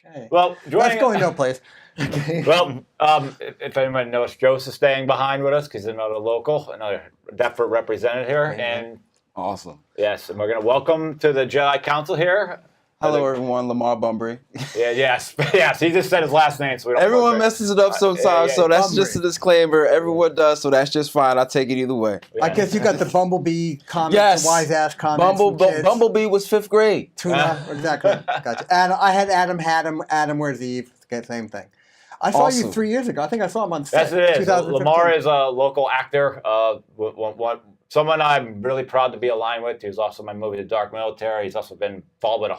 Okay. Well, That's going no place. Well, if anyone knows, Joseph's staying behind with us because he's another local, another Deptford represented here. And awesome. Yes, and we're going to welcome to the Jedi Council here. Hello, everyone. Lamar Bumbrey. Yes. He just said his last name, so we don't. Everyone messes it up sometimes, so that's just a disclaimer. Everyone does, so that's just fine. I'll take it either way. Yeah. I guess you got the Bumblebee comments, the wise ass comments. Bumblebee was 5th grade. Tuna, exactly. Gotcha. And I had Adam, where's Eve? Same thing. I saw you 3 years ago. I think I saw him on set. Yes, it is. Lamar is a local actor. Someone I'm really proud to be aligned with. He was also in my movie, The Dark Military. He's also been involved with a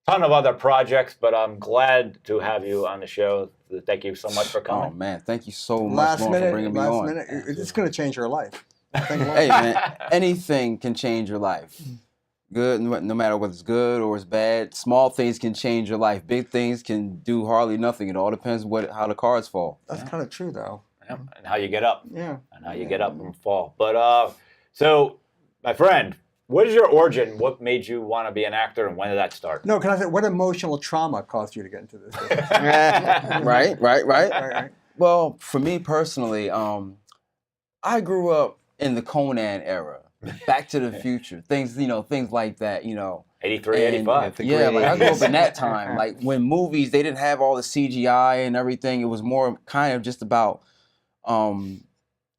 ton of other projects, but I'm glad to have you on the show. Thank you so much for coming. Oh, man. Thank you so much for bringing me on. Last minute. It's going to change your life. Hey, man, anything can change your life. Good, no matter whether it's good or it's bad. Small things can change your life. Big things can do hardly nothing. It all depends how the cards fall. That's kind of true, though. Yeah, and how you get up. Yeah. And how you get up and fall. But, so, my friend, what is your origin? What made you want to be an actor, and when did that start? No, can I say, what emotional trauma caused you to get into this? Right. Well, for me personally, I grew up in the Conan era, Back to the Future, things like that, 83, 85. Yeah, like I grew up in that time. Like when movies, they didn't have all the CGI and everything. It was more kind of just about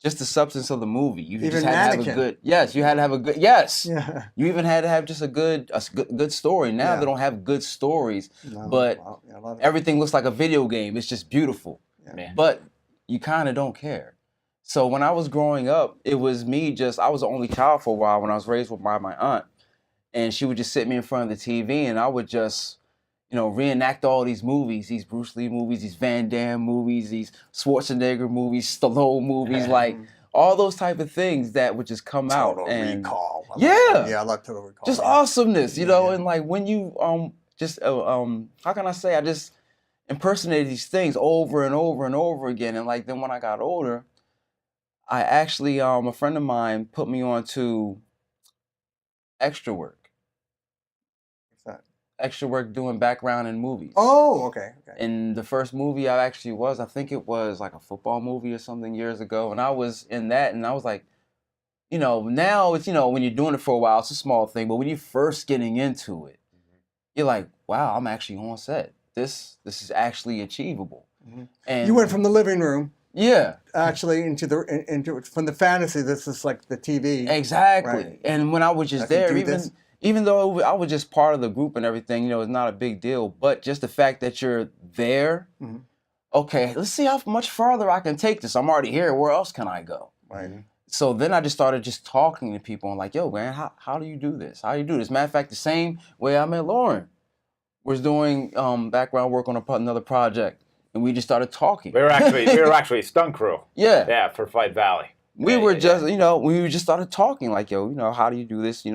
just the substance of the movie. You even just had to have a good. Yes, you had to have a good. Yes. Yeah. You even had to have just a good story. Now they don't have good stories, but everything looks like a video game. It's just beautiful. Yeah. But you kind of don't care. So when I was growing up, it was me I was the only child for a while when I was raised by my aunt. And she would just sit me in front of the TV and I would just, reenact all these movies, these Bruce Lee movies, these Van Damme movies, these Schwarzenegger movies, Stallone movies, like all those type of things that would just come out. Total and Recall. Yeah, I love Total Recall. just awesomeness, and like when you how can I say, I just impersonated these things over and over and over again. And like then when I got older, I actually a friend of mine put me on to extra work. Extra work doing background in movies. Oh, okay. And the first movie I think it was like a football movie or something years ago. And I was in that and I was like, now it's, when you're doing it for a while, it's a small thing. But when you're first getting into it, you're like, wow, I'm actually on set. This is actually achievable. Mm-hmm. And you went from the living room. Yeah. Actually into from the fantasy, this is like the TV. Exactly. Right. And when I was just there, even though I was just part of the group and everything, it's not a big deal. But just the fact that you're there, okay, let's see how much farther I can take this. I'm already here. Where else can I go? Right. So then I just started just talking to people and like, yo, man, how do you do this? How do you do this? Matter of fact, the same way I met Loren was doing background work on another project. And we just started talking. We were actually stunt crew. Yeah, for Fight Valley. We just started talking like, yo, how do you do this?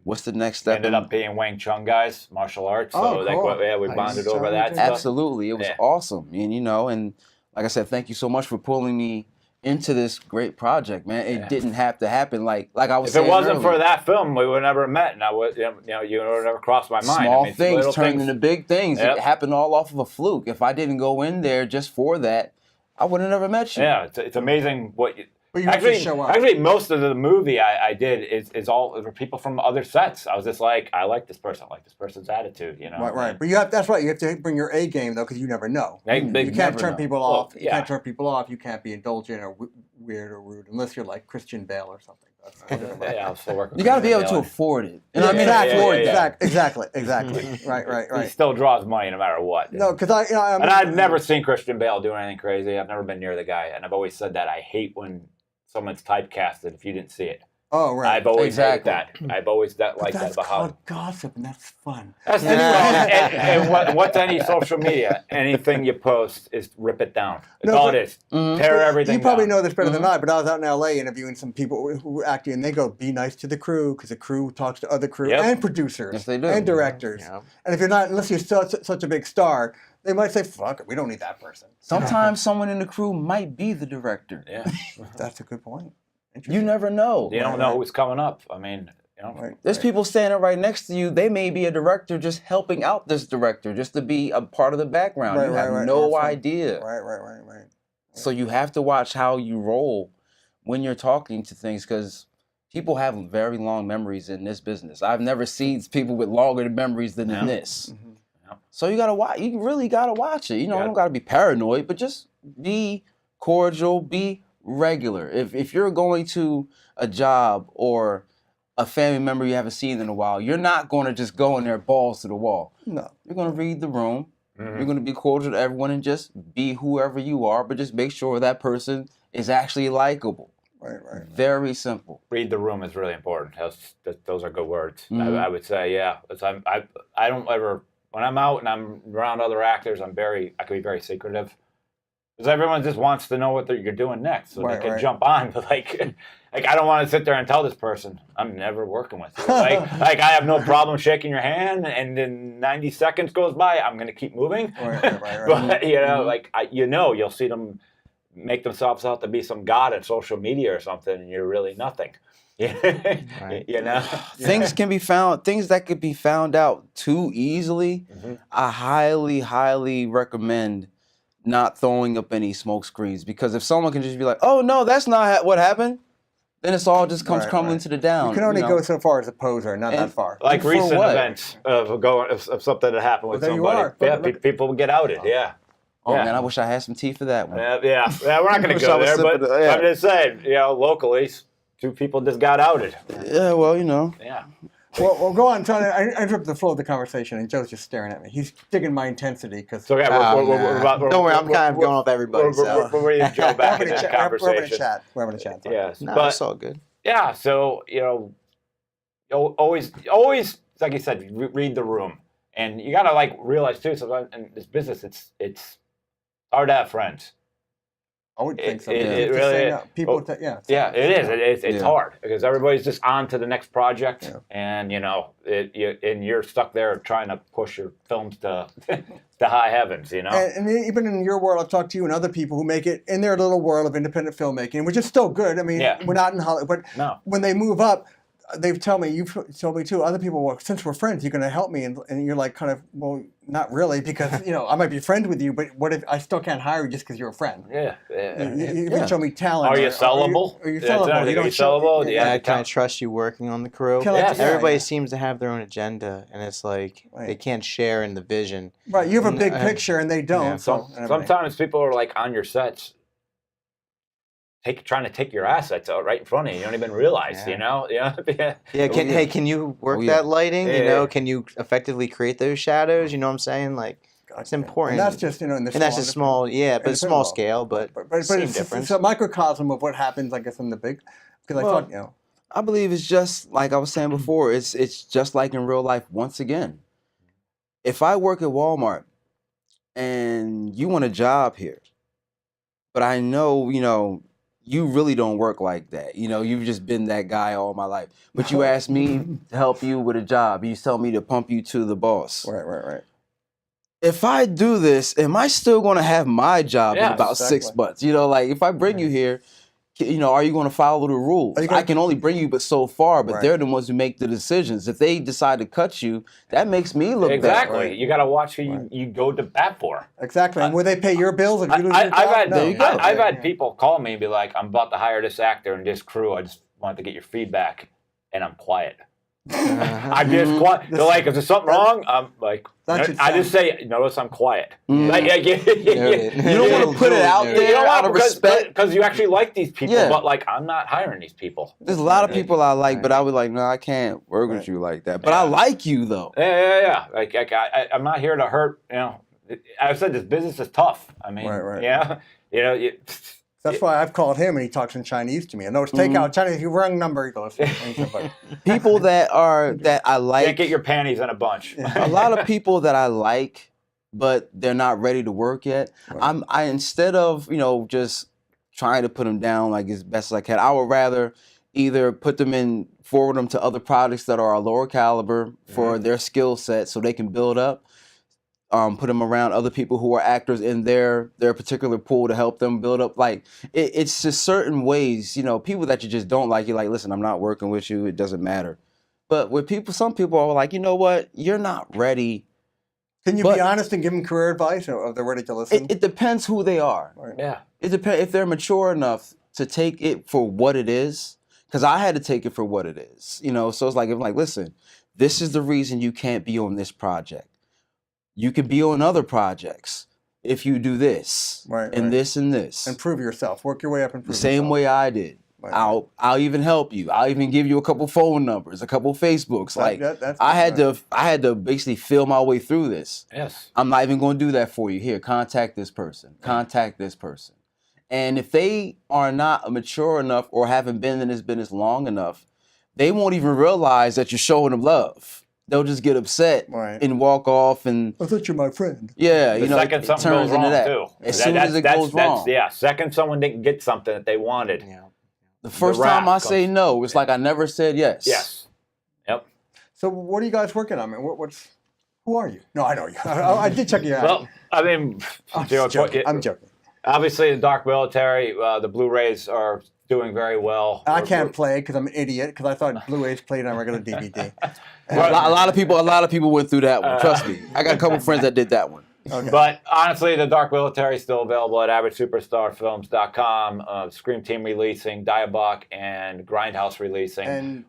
What's the next step? We ended up being Wing Chun guys, martial arts. Oh, cool. We bonded over that stuff. Absolutely, it was awesome. And like I said, thank you so much for pulling me into this great project, man. It didn't have to happen like I was saying. If it wasn't earlier. for that film, we would have never met, and I would, you would have never crossed my mind. Small things turned into big things. Yep. It happened all off of a fluke. If I didn't go in there just for that, I would have never met you. Yeah, it's amazing what you. But you actually show up. Actually, most of the movie I did is all for people from other sets. I was just like, I like this person. I like this person's attitude, Right. But that's right. You have to bring your A game though, because you never know. You can't turn people off. You can't turn people off. You can't be indulgent or weird or rude unless you're like Christian Bale or something. I'll still work with you got to be able to afford it. Exactly. Right. He still draws money no matter what. No, because and I've never seen Christian Bale do anything crazy. I've never been near the guy, and I've always said that I hate when someone's typecasted if you didn't see it. Oh, right. I've always hated that. I've always liked that about That's called gossip, and that's fun. That's and what's any social media? Anything you post is rip it down. That's all it is. Tear everything down. You probably know this better than I, but I was out in L.A. interviewing some people who were acting, and they go, be nice to the crew, because the crew talks to other crew and producers and directors. Yeah. And if you're not, unless you're such a big star, they might say, fuck it, we don't need that person. Sometimes someone in the crew might be the director. Yeah. That's a good point. You never know. You don't know who's coming up. I mean, You know, there's people standing right next to you. They may be a director just helping out this director, just to be a part of the background. You have no idea. Right. So you have to watch how you roll when you're talking to things, because people have very long memories in this business. I've never seen people with longer memories than in this. So you gotta watch. You really gotta watch it. You know, you don't gotta be paranoid, but just be cordial, be regular. If you're going to a job or a family member you haven't seen in a while, you're not going to just go in there balls to the wall. No. You're going to read the room. You're going to be cordial to everyone and just be whoever you are, but just make sure that person is actually likable. Right. Very simple. Read the room is really important. Those are good words. I would say, yeah. I don't ever, when I'm out and I'm around other actors, I can be very secretive. Because everyone just wants to know what you're doing next, so they can jump on. But like I don't want to sit there and tell this person I'm never working with you. Like I have no problem shaking your hand, and then 90 seconds goes by, I'm going to keep moving. Right. But you know, like you'll see them make themselves out to be some god at social media or something, and you're really nothing. You know, things that could be found out too easily. I highly recommend not throwing up any smoke screens, because if someone can just be like, "Oh no, that's not what happened," then it's all just comes crumbling to the down. You can only go so far as a poser, not that far. Like recent events of something that happened with somebody. Yeah, people get outed. Yeah. Oh man, I wish I had some tea for that one. Yeah, we're not going to go there, but I'm just saying, locally, 2 people just got outed. Yeah, well, Yeah. Well, go on, Tony. I interrupt the flow of the conversation, and Joe's just staring at me. He's digging my intensity because. So, don't worry, I'm kind of going off everybody. We're bringing Joe back in the conversation. We're having a chat. Yes, but it's all good. Yeah, so always, like you said, read the room, and you gotta realize too. Sometimes in this business, it's hard to have friends. I would think so. It really is. People, it is. It's hard because everybody's just on to the next project, and you're stuck there trying to push your films to the high heavens. And even in your world, I've talked to you and other people who make it in their little world of independent filmmaking, which is still good. I mean, we're not in Hollywood, but when they move up, they've told me, you've told me too, other people, well, since we're friends, you're going to help me. And you're like, kind of, well, not really, because, I might be friends with you, but what if I still can't hire you just because you're a friend? Yeah. You can show me talent. Are you sellable? Are you sellable? You don't sellable? Yeah, can I trust you working on the crew? Everybody seems to have their own agenda, and it's like they can't share in the vision. Right, you have a big picture, and they don't. Yeah. Sometimes people are on your sets, trying to take your assets out right in front of you. You don't even realize, Can you work that lighting? Can you effectively create those shadows? You know what I'm saying? It's important. And that's just, in the and that's just small, but it's small scale, but same difference. It's a microcosm of what happens, I guess, in the big. Because I thought, I believe it's just like I was saying before. It's just like in real life. Once again, if I work at Walmart and you want a job here, but I know, you really don't work like that. You've just been that guy all my life. But you asked me to help you with a job. You tell me to pump you to the boss. Right. If I do this, am I still going to have my job in about 6 months? If I bring you here, are you going to follow the rules? I can only bring you but so far, but they're the ones who make the decisions. If they decide to cut you, that makes me look bad. Exactly. You got to watch who you go to bat for. Exactly. And will they pay your bills if you lose your job? I've had people call me and be like, I'm about to hire this actor and this crew. I just wanted to get your feedback. And I'm quiet. I'm just quiet. They're like, is there something wrong? I'm like, I just say, notice I'm quiet. You don't want to put it out there out of respect. Because you actually like these people, but I'm not hiring these people. There's a lot of people I like, but I was like, no, I can't work with you like that. But I like you, though. Yeah. I'm not here to hurt, I've said this business is tough. I mean, that's why I've called him and he talks in Chinese to me. I know it's takeout Chinese. You wrong number. He goes. People that I like. Can't get your panties in a bunch. A lot of people that I like, but they're not ready to work yet. Right. I instead of just trying to put them down as best as I can, I would rather either forward them to other projects that are a lower caliber for their skill set, so they can build up. Put them around other people who are actors in their particular pool to help them build up. It's just certain ways, people that you just don't like. You're like, listen, I'm not working with you. It doesn't matter. But with some people are like, you know what, you're not ready. Can you be honest and give them career advice, or they're ready to listen? It depends who they are. Right. Yeah. It depends if they're mature enough to take it for what it is. Because I had to take it for what it is, you know. So it's like, listen, this is the reason you can't be on this project. You can be on other projects if you do this, and this and this. Improve yourself. Work your way up and improve the same yourself. way I did. Right. I'll even help you. I'll even give you a couple phone numbers, a couple Facebooks. I had to basically feel my way through this. Yes. I'm not even going to do that for you. Here, contact this person. Contact this person. And if they are not mature enough or haven't been in this business long enough, they won't even realize that you're showing them love. They'll just get upset and walk off. And I thought you're my friend. Yeah, the second something goes wrong too. As soon as it goes wrong. Second someone didn't get something that they wanted. Yeah. The first time I say no, it's like I never said yes. Yes. Yep. So what are you guys working on? I mean, who are you? No, I know you. I did check you out. Well, I mean, I'm joking. Obviously, the Dark Military, the Blu-rays are doing very well. I can't play because I'm an idiot, because I thought Blu-rays played on regular DVD. A lot of people went through that one. Trust me, I got a couple friends that did that one. Okay. But honestly, the Dark Military is still available at AverageSuperstarFilms.com. Scream Team releasing, Diabok and Grindhouse releasing. And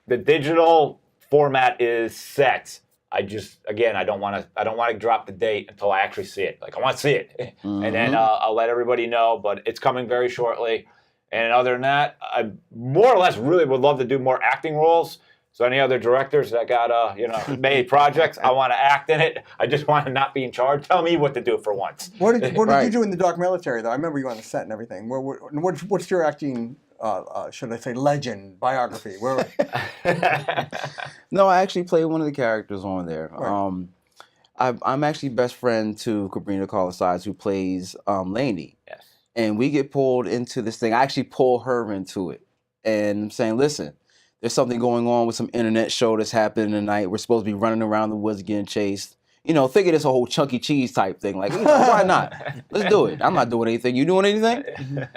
the digital format is set. I don't want to drop the date until I actually see it. Like, I want to see it. Mm-hmm. And then I'll let everybody know, but it's coming very shortly. And other than that, I more or less really would love to do more acting roles. So any other directors that got made projects, I want to act in it. I just want to not be in charge. Tell me what to do for once. What did you do in the Dark Military, though? I remember you on the set and everything. What's your acting, should I say, legend, biography? No, I actually played one of the characters on there. Right. I'm actually best friend to Cabrina Carlasides, who plays Lainey. Yes. And we get pulled into this thing. I actually pull her into it. And I'm saying, listen, there's something going on with some internet show that's happening tonight. We're supposed to be running around the woods getting chased. Think of this a whole Chuck E. Cheese type thing. Like, why not? Let's do it. I'm not doing anything. You doing anything?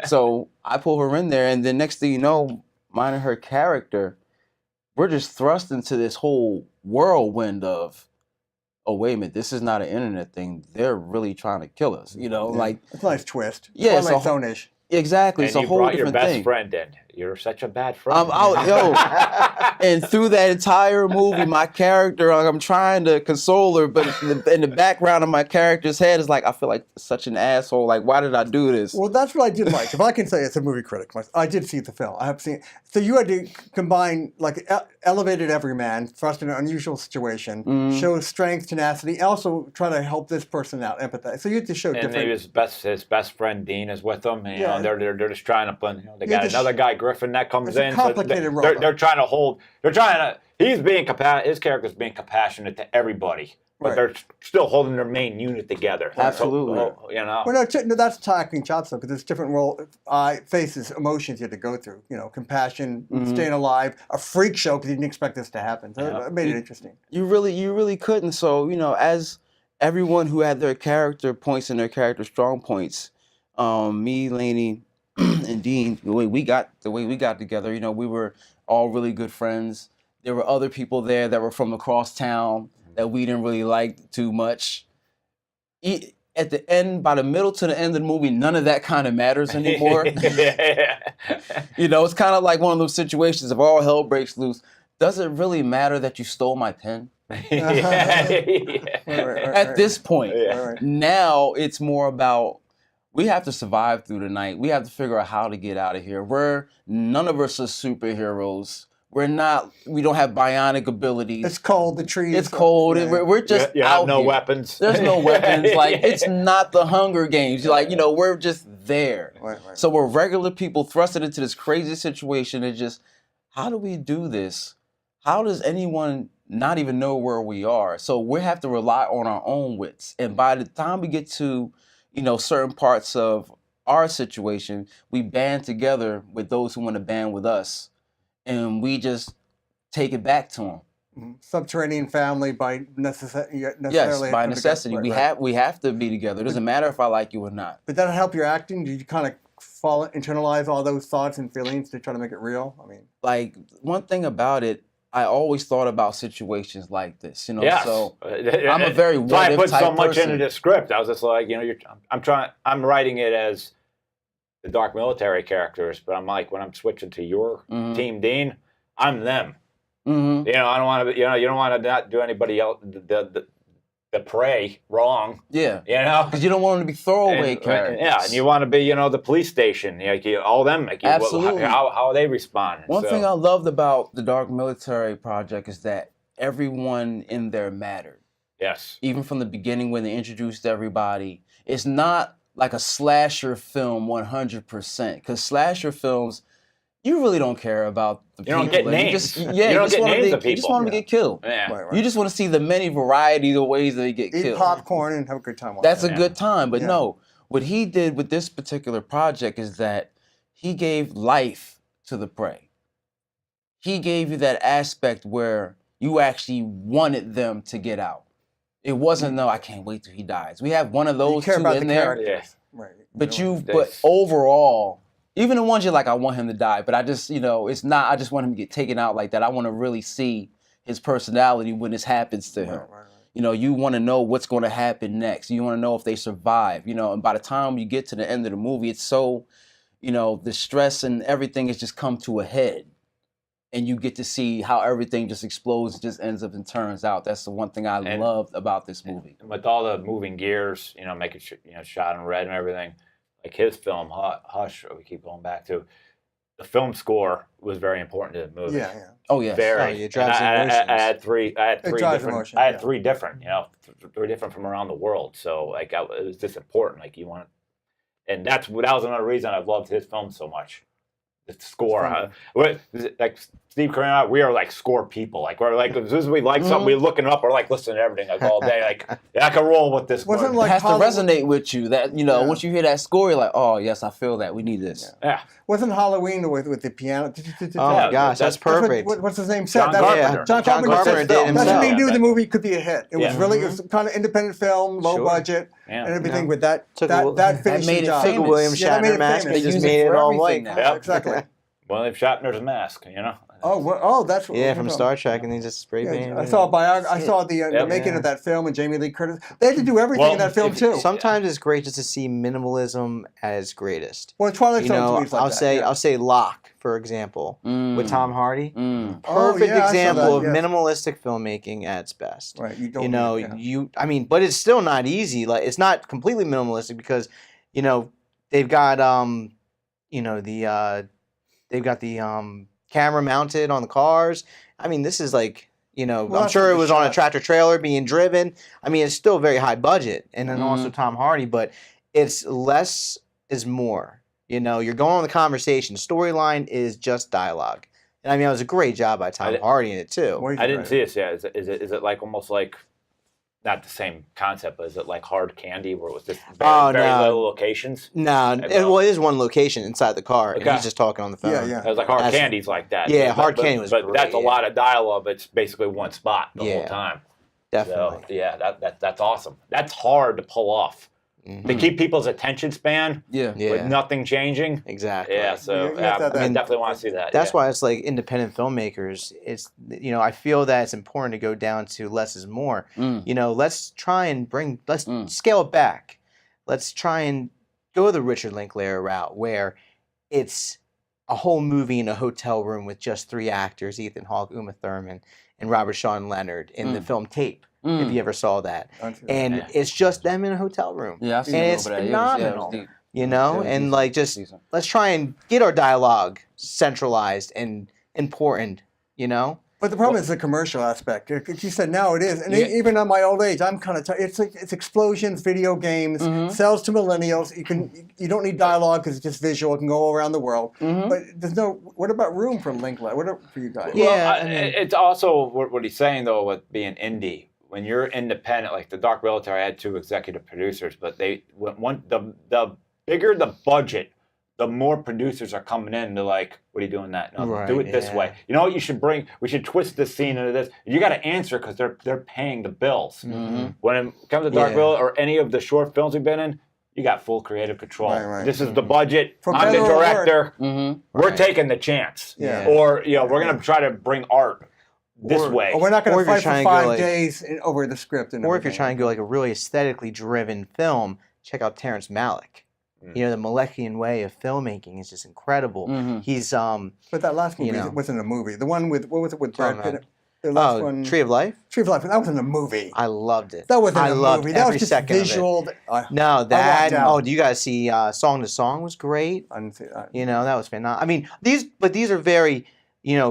So I pull her in there, and then next thing you know, mine and her character, we're just thrust into this whole whirlwind of, oh, wait a minute, this is not an internet thing. They're really trying to kill us. Like, it's a nice twist. Yeah, Twilight Zone-ish. Exactly. And it's a whole different thing. You brought your best friend in. You're such a bad friend. And through that entire movie, my character, I'm trying to console her, but in the background of my character's head is like, I feel like such an asshole. Like, why did I do this? Well, that's what I did like. If I can say it's a movie critic, I did see the film. I have seen it. So you had to combine, like, elevated everyman, thrust in an unusual situation, show strength, tenacity, also try to help this person out, empathize. So you had to show different. And his best friend Dean is with them. And, they're just trying to put. They got another guy, Griffin, that comes in. Complicated role. They're trying to hold. He's being his character's being compassionate to everybody, but they're still holding their main unit together. Absolutely. Well, no, that's talking chops though, because there's different faces, emotions you have to go through. Compassion, staying alive, a freak show because you didn't expect this to happen. So it made it interesting. You really couldn't. So as everyone who had their character points and their character strong points, me, Lainey, and Dean, the way we got together, we were all really good friends. There were other people there that were from across town that we didn't really like too much. At the end, by the middle to the end of the movie, none of that kind of matters anymore. It's kind of like one of those situations, if all hell breaks loose, does it really matter that you stole my pen? At this point, now it's more about, we have to survive through the night. We have to figure out how to get out of here. None of us are superheroes. We don't have bionic abilities. It's cold, the trees. It's cold. Yeah. We're just you out have no here. Weapons. There's no weapons. Like, it's not the Hunger Games. We're just there. Right. So we're regular people thrusted into this crazy situation. It's just, how do we do this? How does anyone not even know where we are? So we have to rely on our own wits. And by the time we get to certain parts of our situation, we band together with those who want to band with us, and we just take it back to them. Subterranean family by necessity. Yes, by necessity. We have to be together. It doesn't matter if I like you or not. But that'll help your acting. Did you kind of internalize all those thoughts and feelings to try to make it real? I mean, like one thing about it, I always thought about situations like this, you know. Yes. So I'm a very what if I put type so much person. into the script. I was just like, you know, I'm writing it as the dark military characters, but I'm like, when I'm switching to your team, Dean, I'm them. You know, I don't want to. You know, you don't want to not do anybody else the prey wrong. Yeah. You know, because you don't want them to be throwaway characters. Yeah, and you want to be, you know, the police station. Like all them. Like, Absolutely. How they respond. One thing I loved about the Dark Military Project is that everyone in there mattered. Yes. Even from the beginning when they introduced everybody, it's not like a slasher film 100%. Because slasher films, you really don't care about the people. You don't get names. You don't get names of people. You just want them to get killed. Yeah. Right. You just want to see the many variety of ways they get killed. Eat popcorn and have a good time. That's a good time. But no, what he did with this particular project is that he gave life to the prey. He gave you that aspect where you actually wanted them to get out. It wasn't, no, I can't wait till he dies. We have one of those two in there. Yes. Right. But overall, even the ones you're like, I want him to die, but I just, you know, it's not, I just want him to get taken out like that. I want to really see his personality when this happens to him. Right. You know, you want to know what's going to happen next. You want to know if they survive, you know, and by the time you get to the end of the movie, it's so, you know, the stress and everything has just come to a head. And you get to see how everything just explodes and just ends up and turns out. That's the one thing I loved about this movie. And with all the moving gears, you know, making shot in red and everything, like his film, Hush, we keep going back to, the film score was very important to the movie. Yeah. Oh, yeah. Very. It drives emotions. I had three different, you know, three different from around the world. So, like, it was just important. Like, you want, and that was another reason I loved his film so much. The score, like Steve Carell and I, we are like score people. Like we're like, as soon as we like something, we're looking up. We're like listening to everything like all day. Like, yeah, I can roll with this. Wasn't one. like it has to resonate with you. That, you know, once you hear that score, you're like, oh yes, I feel that. We need this. Yeah. Wasn't Halloween with the piano? Oh my gosh, that's perfect. What's his name? John Carpenter. John Carpenter did himself. That's what he knew the movie could be a hit. It was really, it was kind of independent film, low budget, and everything. With that finishing job. Took a William Shatner mask and just made it all white. Yeah, exactly. William Shatner's mask, you know. That's what from Star Trek, and he just spray painted. I saw the making of that film and Jamie Lee Curtis. They had to do everything in that film too. Sometimes it's great just to see minimalism at its greatest. Well, Twilight Zone I'll say Locke, for example, with Tom Hardy. Perfect example of minimalistic filmmaking at its best. Right. But it's still not easy. Like, it's not completely minimalistic because, you know, they've got they've got the camera mounted on the cars. I mean, this is like, you know, I'm sure it was on a tractor trailer being driven. I mean, it's still very high budget. And then also Tom Hardy, but it's less is more. You know, you're going on the conversation. Storyline is just dialogue. And I mean, it was a great job by Tom Hardy in it too. I didn't see this yet. Is it like almost like, not the same concept, but is it like Hard Candy where it was just very little locations? No, it is one location inside the car, and he's just talking on the phone. It was like Hard Candy's like that. Yeah, Hard Candy was But great, that's a lot of dialogue. It's basically one spot the whole time. Definitely. So, that's awesome. That's hard to pull off. To keep people's attention span with nothing changing. Exactly. Yeah, so I definitely want to see that. That's why it's like independent filmmakers. It's, you know, I feel that it's important to go down to less is more. You know, let's try and let's scale it back. Let's try and go the Richard Linklater route where it's a whole movie in a hotel room with just 3 actors, Ethan Hawke, Uma Thurman, and Robert Sean Leonard in the film Tape. If you ever saw that. And it's just them in a hotel room. Yeah, I've seen and it it's over there. phenomenal. You know? And like just let's try and get our dialogue centralized and important, you know? But the problem is the commercial aspect. You said now it is. And even at my old age, I'm kind of it's explosions, video games, sells to millennials. You don't need dialogue because it's just visual. It can go around the world. But there's what about room for Linklater? What for you guys? Yeah, it's also what he's saying though with being indie. When you're independent, like the Dark Military had 2 executive producers, but the bigger the budget, the more producers are coming in to like, what are you doing that? No, do it this way. You know what you should bring? We should twist this scene into this. You got to answer because they're paying the bills. When it comes to Dark Military or any of the short films we've been in, you got full creative control. Right. This is the budget. For I'm the better or director. We're taking the chance. Yeah. Or we're gonna try to bring art this way. Or we're not going to fight for 5 days over the script. And or if you're trying to go like a really aesthetically driven film, check out Terrence Malick. You know, the Malikian way of filmmaking is just incredible. He's But that last movie wasn't a movie. The one with, what was it with Brad Pitt? The last one, Tree of Life? Tree of Life. That wasn't a movie. I loved it. That wasn't a loved movie. That was every just second visual. Of it. No, that. Oh, do you guys see Song to Song was great? I didn't see that. You know, that was fantastic. I mean, these are very,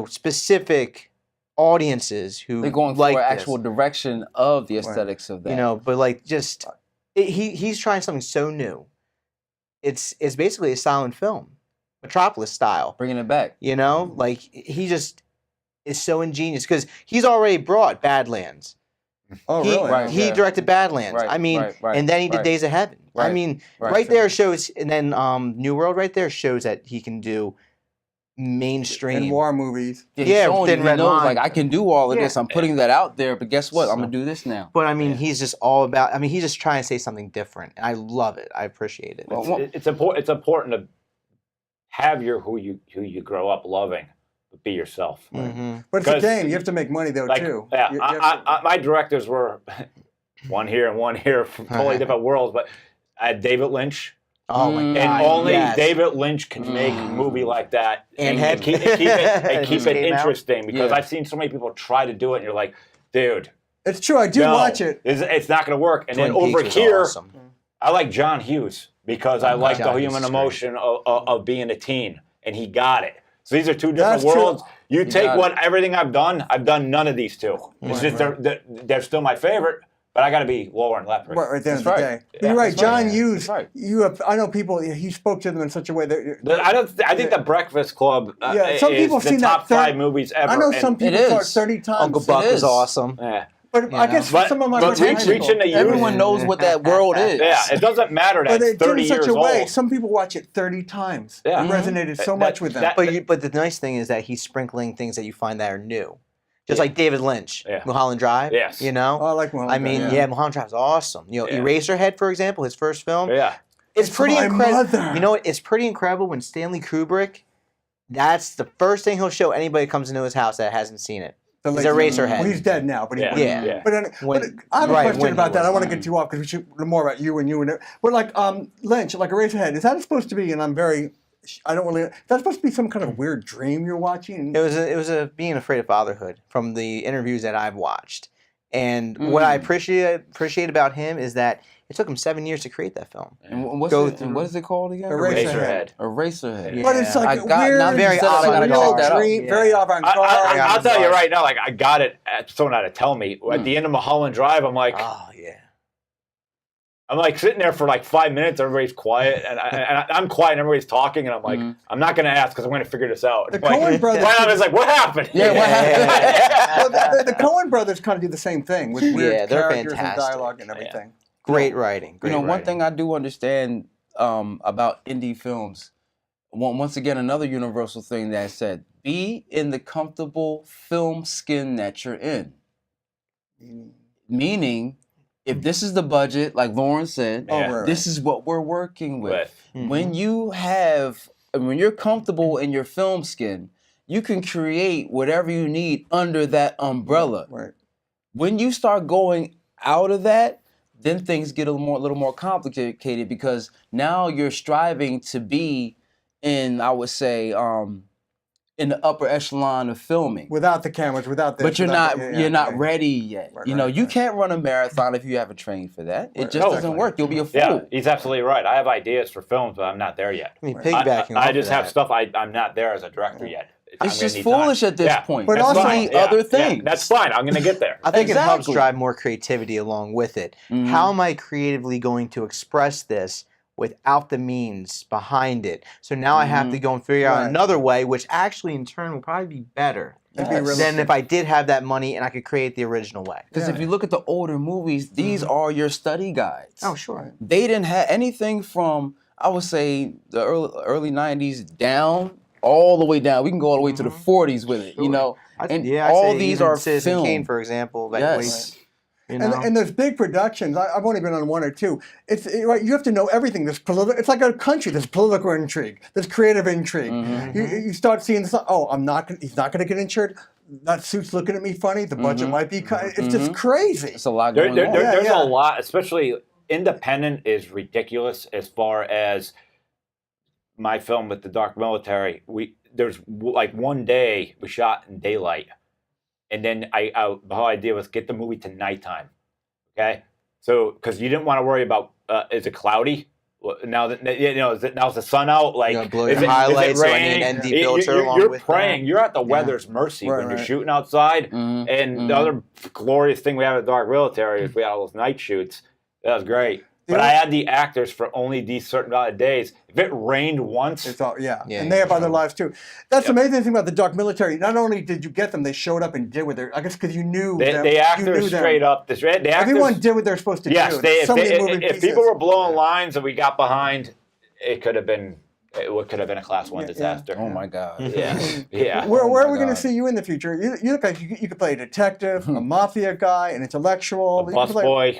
specific audiences who they're going like for actual direction of the aesthetics of that. You know, but like just he's trying something so new. It's basically a silent film, Metropolis style, bringing it back. You know, like he just is so ingenious because he's already brought Badlands. Oh, really? He directed Badlands. Right, I mean, and then he did Days of Heaven. I mean, right there shows, and then New World right there shows that he can do mainstream and war movies. Thin Red Line. Like I can do all of this. I'm putting that out there, but guess what? I'm gonna do this now. But I mean, he's just all about. I mean, he's just trying to say something different. And I love it. I appreciate it. It's important to have who you grow up loving, but be yourself. But it's a game. You have to make money though too. Yeah, my directors were one here and one here from totally different worlds. But I had David Lynch. Oh my God! And only David Lynch can make a movie like that and keep it interesting because I've seen so many people try to do it, and you're like, dude, it's true. I do watch it. It's not going to work. And then over here, I like John Hughes because I like the human emotion of being a teen, and he got it. So these are two different worlds. You take everything I've done none of these two. It's just they're still my favorite. But I got to be Loren Lepre. Right at the end of the day. Yeah, you're right. John Hughes. I know people. He spoke to them in such a way that I think The Breakfast Club. Some people have seen the top 5 movies ever. I know some people saw it 30 times. Uncle Buck is awesome. Yeah. But I guess some of my friends, everyone knows what that world is. Yeah, it doesn't matter that it's 30 years old. Some people watch it 30 times. Yeah. It resonated so much with them. But the nice thing is that he's sprinkling things that you find that are new. Just like David Lynch, Mulholland Drive. Yes. You know? Oh, I like Mulholland Drive. Mulholland Drive's awesome. You know, Eraserhead, for example, his first film. Yeah. It's pretty incredible. You know what? It's pretty incredible when Stanley Kubrick, that's the first thing he'll show anybody who comes into his house that hasn't seen it. Is Eraserhead. Well, he's dead now, but he was. Yeah. But I have a question about that. I want to get you off because we should know more about you and it. But like Lynch, like Eraserhead, is that supposed to be? And I don't really. That's supposed to be some kind of weird dream you're watching. It was a being afraid of fatherhood from the interviews that I've watched, and what I appreciate about him is that it took him 7 years to create that film. And what is it called again? Eraserhead. Eraserhead. Yeah. But it's like weird, very avant-garde. Very avant-garde. I'll tell you right now, like I got it. Someone had to tell me at the end of Mulholland Drive. I'm like, oh yeah. I'm like sitting there for like 5 minutes. Everybody's quiet, and I'm quiet, and everybody's talking, and I'm like, I'm not going to ask because I'm going to figure this out. The Coen brothers. I was like, what happened? Yeah, what happened? Well, the Coen brothers kind of do the same thing with weird they're characters fantastic. and dialogue and everything. Great writing. One thing I do understand about indie films, once again, another universal thing that said, be in the comfortable film skin that you're in. Meaning, if this is the budget, like Lauren said, this is what we're working with. Right. When you're comfortable in your film skin, you can create whatever you need under that umbrella. Right. When you start going out of that, then things get a little more complicated because now you're striving to be in, I would say, in the upper echelon of filming. Without the cameras, without this. But you're not ready yet. You can't run a marathon if you haven't trained for that. It just doesn't work. You'll be a fool. Yeah, he's absolutely right. I have ideas for films, but I'm not there yet. I mean, piggybacking. I just have stuff I'm not there as a director yet. It's just foolish at this point. But also other things. Yeah, that's fine. I'm going to get there. I think it helps drive more creativity along with it. How am I creatively going to express this without the means behind it? So now I have to go and figure out another way, which actually in turn will probably be better than if I did have that money and I could create the original way. Because if you look at the older movies, these are your study guides. Oh, sure. They didn't have anything from, I would say, the early 90s down, all the way down. We can go all the way to the 40s with it, you know. And all these are Citizen film. Kane, for example. Yes. You know? And there's big productions. I've only been on one or two. Right. You have to know everything. It's like a country. There's political intrigue. There's creative intrigue. You start seeing this. Oh, he's not going to get insured. That suit's looking at me funny. The budget might be. It's just crazy. It's a lot going on. There's a lot, especially independent is ridiculous as far as my film with the Dark Military. There's like one day we shot in daylight, and then the whole idea was get the movie to nighttime. Okay, so because you didn't want to worry about is it cloudy. Now that now's the sun out, like blow your highlights, so I need an ND filter along you're with praying. that. You're at the weather's mercy when you're shooting outside. And the other glorious thing we have at Dark Military is we had all those night shoots. That was great. But I had the actors for only these certain amount of days. If it rained once, it's all, and they have other lives too. That's the amazing thing about the Dark Military. Not only did you get them, they showed up and did what they're. I guess because you knew them. The actors straight up. Everyone did what they're supposed to do. Yes, if people were blowing lines and we got behind, it could have been a Class 1 disaster. Oh my God. Yeah. Where are we going to see you in the future? You look like you could play a detective, a mafia guy, an intellectual, a busboy.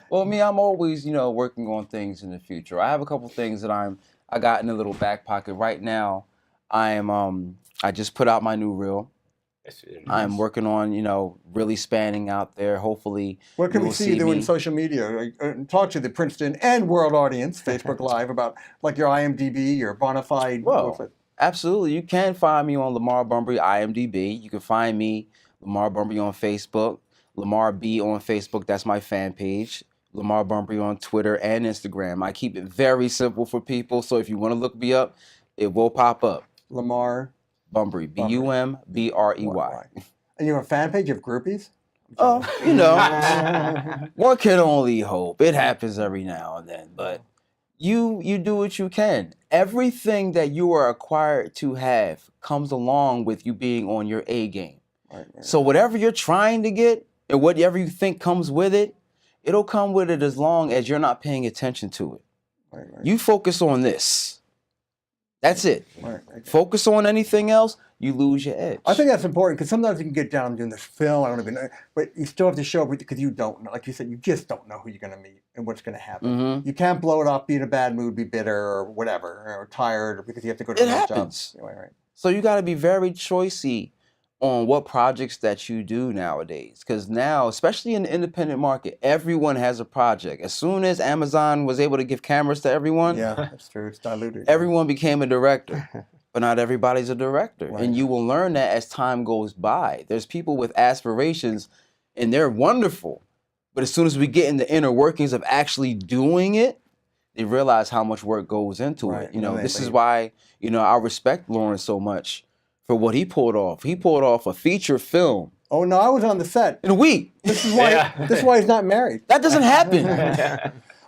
Well, me, I'm always working on things in the future. I have a couple things that I got in a little back pocket right now. I just put out my new reel. I'm working on, really spanning out there. Hopefully, what can we see you doing social media? Talk to the Princeton and world audience, Facebook Live, about like your IMDb, your bona fide. Well, absolutely. You can find me on Lamar Bumbrey IMDb. You can find me, Lamar Bumbrey, on Facebook. Lamar B on Facebook. That's my fan page. Lamar Bumbrey on Twitter and Instagram. I keep it very simple for people. So if you want to look me up, it will pop up. Lamar Bumbrey, Bumbrey. And you have a fan page of groupies? Oh, one can only hope. It happens every now and then, but you do what you can. Everything that you are acquired to have comes along with you being on your A game. Right. So whatever you're trying to get and whatever you think comes with it, it'll come with it as long as you're not paying attention to it. Right. You focus on this. That's it. Right. Focus on anything else, you lose your edge. I think that's important because sometimes you can get down doing this film. I don't even know, but you still have to show up because you don't know. Like you said, you just don't know who you're going to meet and what's going to happen. You can't blow it off, be in a bad mood, be bitter or whatever, or tired, or because you have to go to another job. Right. So you got to be very choicey on what projects that you do nowadays. Because now, especially in the independent market, everyone has a project. As soon as Amazon was able to give cameras to everyone, that's true. It's diluted. Everyone became a director. But not everybody's a director. Right. And you will learn that as time goes by. There's people with aspirations, and they're wonderful. But as soon as we get in the inner workings of actually doing it, they realize how much work goes into it. This is why, I respect Loren so much for what he pulled off. He pulled off a feature film. Oh no, I was on the set in a week. This is why. This is why he's not married. That doesn't happen.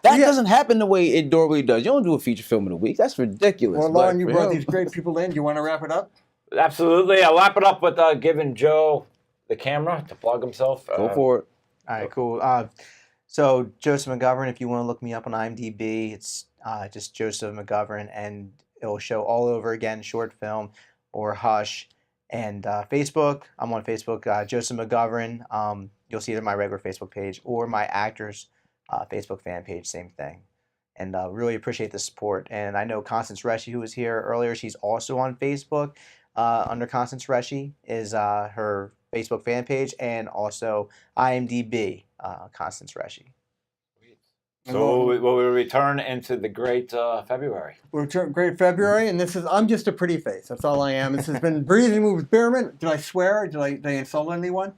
That doesn't happen the way it normally does. You don't do a feature film in a week. That's ridiculous. Well, Loren, you brought these great people in. Do you want to wrap it up? Absolutely. I'll wrap it up with giving Joe the camera to plug himself. Go for it. All right, cool. So Joseph McGovern, if you want to look me up on IMDb, it's just Joseph McGovern, and it will show all over again, short film or Hush. And Facebook, I'm on Facebook, Joseph McGovern. You'll see either my regular Facebook page or my actors' Facebook fan page, same thing. And really appreciate the support. And I know Constance Reshi, who was here earlier, she's also on Facebook. Under Constance Reshi is her Facebook fan page, and also IMDb, Constance Reshi. So will we return into the great February? We'll return great February, and I'm just a pretty face. That's all I am. This has been Breezin with Bierman. Did I swear? Did I insult anyone?